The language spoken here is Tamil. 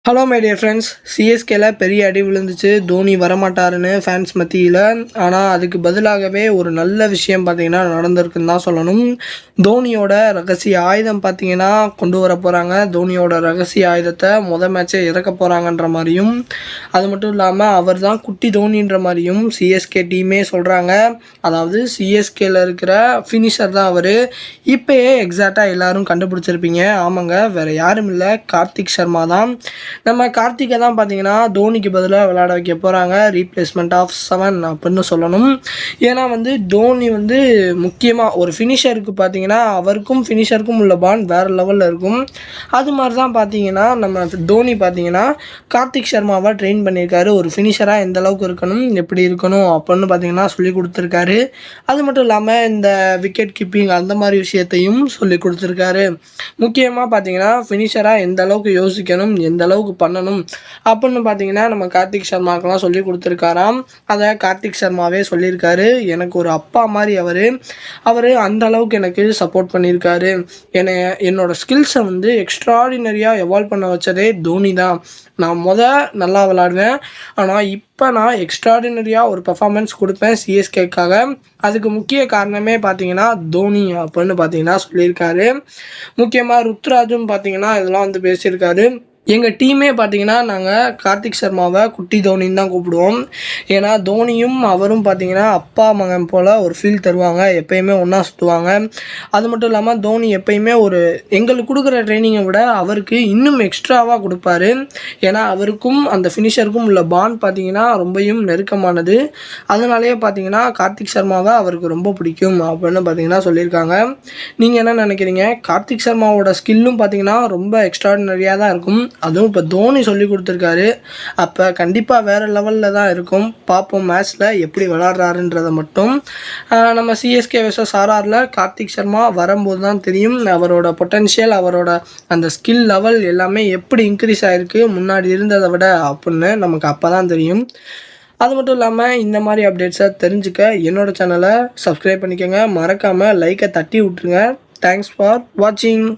ஹலோ மை டியர் ஃப்ரெண்ட்ஸ், சிஎஸ்கேல பெரிய அடி விழுந்துச்சு. தோனி வரமாட்டாருன்னு ஃபேன்ஸ் மத்தியில். ஆனால் அதுக்கு பதிலாகவே ஒரு நல்ல விஷயம் பார்த்தீங்கன்னா நடந்திருக்குன்னு தான் சொல்லணும். தோனியோட ரகசிய ஆயுதம் பார்த்தீங்கன்னா கொண்டு வர போகிறாங்க. தோனியோட ரகசிய ஆயுதத்தை மேட்சை இறக்க போகிறாங்கன்ற மாதிரியும், அது மட்டும் இல்லாமல் அவர் தான் குட்டி தோனின்ற மாதிரியும் சிஎஸ்கே டீமே சொல்கிறாங்க. அதாவது சிஎஸ்கேல இருக்கிற ஃபினிஷர் தான் அவர். இப்போயே எக்ஸாக்டாக எல்லோரும் கண்டுபிடிச்சிருப்பீங்க. ஆமாங்க, வேறு யாரும் இல்லை, கார்த்திக் சர்மா தான். நம்ம கார்த்திகை தான் பார்த்தீங்கன்னா தோனிக்கு பதிலாக விளையாட வைக்க போகிறாங்க. ரீப்ளேஸ்மெண்ட் ஆஃப் 7 அப்படின்னு சொல்லணும். ஏன்னா தோனி முக்கியமாக ஒரு ஃபினிஷருக்கு பார்த்தீங்கன்னா அவருக்கும் ஃபினிஷருக்கும் உள்ள பாண்ட் வேறு லெவலில் இருக்கும். அது மாதிரி தான் பார்த்தீங்கன்னா நம்ம தோனி பார்த்தீங்கன்னா கார்த்திக் சர்மாவை ட்ரெயின் பண்ணியிருக்காரு. ஒரு ஃபினிஷராக எந்த அளவுக்கு இருக்கணும், எப்படி இருக்கணும் அப்படின்னு பார்த்தீங்கன்னா சொல்லி கொடுத்துருக்காரு. அது மட்டும் இல்லாமல் இந்த விக்கெட் கீப்பிங் அந்த மாதிரி விஷயத்தையும் சொல்லி கொடுத்துருக்காரு. முக்கியமாக பார்த்தீங்கன்னா ஃபினிஷராக எந்த அளவுக்கு யோசிக்கணும், எந்த அளவுக்கு பண்ணணும் அப்படின்னு பார்த்தீங்கன்னா நம்ம கார்த்திக் சர்மாக்கெல்லாம் சொல்லி கொடுத்துருக்காராம். அதை கார்த்திக் சர்மாவே சொல்லியிருக்காரு. எனக்கு ஒரு அப்பா மாதிரி அவர் அந்த அளவுக்கு எனக்கு சப்போர்ட் பண்ணியிருக்காரு. என்னோட ஸ்கில்ஸை எக்ஸ்ட்ராடினரியாக எவால்வ் பண்ண வச்சதே தோனி தான். நான் நல்லா விளாடுவேன், ஆனால் இப்போ நான் எக்ஸ்ட்ராடினரியாக ஒரு பர்ஃபார்மன்ஸ் கொடுப்பேன் சிஎஸ்கேக்காக. அதுக்கு முக்கிய காரணமே பார்த்தீங்கன்னா தோனி அப்படின்னு பார்த்தீங்கன்னா சொல்லியிருக்காரு. முக்கியமாக ருத்ராஜும் பார்த்தீங்கன்னா இதெல்லாம் பேசியிருக்காரு. எங்கள் டீமே பார்த்தீங்கன்னா நாங்கள் கார்த்திக் சர்மாவை குட்டி தோனின்னு தான் கூப்பிடுவோம். ஏன்னா தோனியும் அவரும் பார்த்தீங்கன்னா அப்பா மகன் போல் ஒரு ஃபீல் தருவாங்க. எப்பயுமே ஒன்றா சுற்றுவாங்க. அது மட்டும் இல்லாமல் தோனி எப்பயுமே எங்களுக்கு கொடுக்குற ட்ரைனிங்கை விட அவருக்கு இன்னும் எக்ஸ்ட்ராவாக கொடுப்பாரு. ஏன்னா அவருக்கும் அந்த ஃபினிஷருக்கும் உள்ள பாண்ட் பார்த்தீங்கன்னா ரொம்பவும் நெருக்கமானது. அதனாலேயே பார்த்தீங்கன்னா கார்த்திக் சர்மாவை அவருக்கு ரொம்ப பிடிக்கும் அப்படின்னு பார்த்தீங்கன்னா சொல்லியிருக்காங்க. நீங்கள் என்ன நினைக்கிறீங்க? கார்த்திக் சர்மாவோட ஸ்கில்லும் பார்த்தீங்கன்னா ரொம்ப எக்ஸ்ட்ராடினரியாக தான் இருக்கும். அதுவும் இப்போ தோனி சொல்லி கொடுத்துருக்காரு. அப்போ கண்டிப்பாக வேறு லெவலில் தான் இருக்கும். பார்ப்போம் மேட்ச்சில் எப்படி விளாட்றாருன்றதை மட்டும். நம்ம சிஎஸ்கே வெர்சஸ் ஆர்ஆரில் கார்த்திக் சர்மா வரும்போது தான் தெரியும் அவரோட பொட்டென்ஷியல், அவரோட அந்த ஸ்கில் லெவல் எல்லாமே எப்படி இன்க்ரீஸ் ஆகிருக்கு முன்னாடி இருந்ததை விட அப்படின்னு நமக்கு அப்போ தான் தெரியும். அது மட்டும் இல்லாமல் இந்த மாதிரி அப்டேட்ஸை தெரிஞ்சுக்க என்னோடய சேனலை சப்ஸ்கிரைப் பண்ணிக்கோங்க. மறக்காமல் லைக்கை தட்டி விட்ருங்க. தேங்க்ஸ் ஃபார் வாட்சிங்.